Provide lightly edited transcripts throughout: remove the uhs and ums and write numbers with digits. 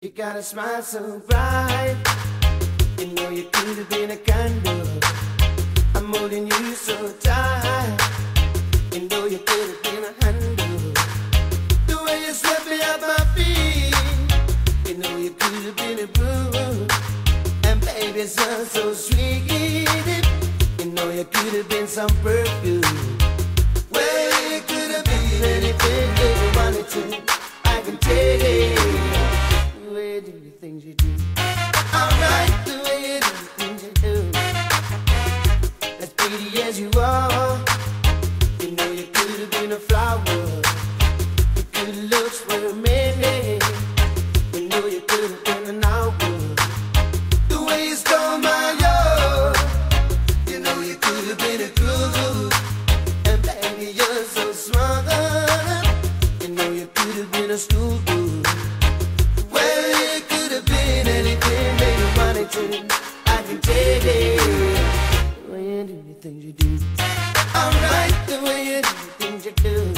You got a smile so bright. You know you could have been a candle. I'm holding you so tight. You know you could have been a handle. The way you swept me off my feet. You know you could have been a brew. And baby, it sounds so sweet. You know you could have been some perfume. Well, you could have been anything you wanted to. I can take it. The way you do the things you do. Alright, the way you do the things you do. As pretty as you are, you know you could have been a flower. Your good looks were many. You know you could have been an hour. The way you stole my heart, you know you could have been a groove. And baby, you're so smart. You know you could have been a stool boo. Well, you could have been anything that you wanted to. I can take it. The way you do the things you do. Alright, the way you do the things you do.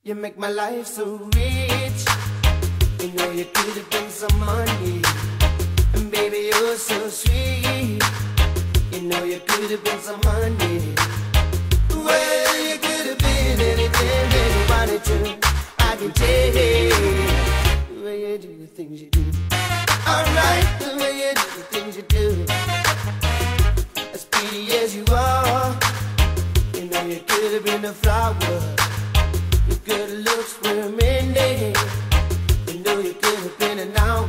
You make my life so rich. You know you could have been some money. And baby, you're so sweet. You know you could have been some honey. Well, you could have been anything that you wanted to. I can take it. The way you do the things you do. Alright, the way you do the things you do. As pretty as you are, you know you could have been a flower. Your good looks were mending. You know you could have been an hour.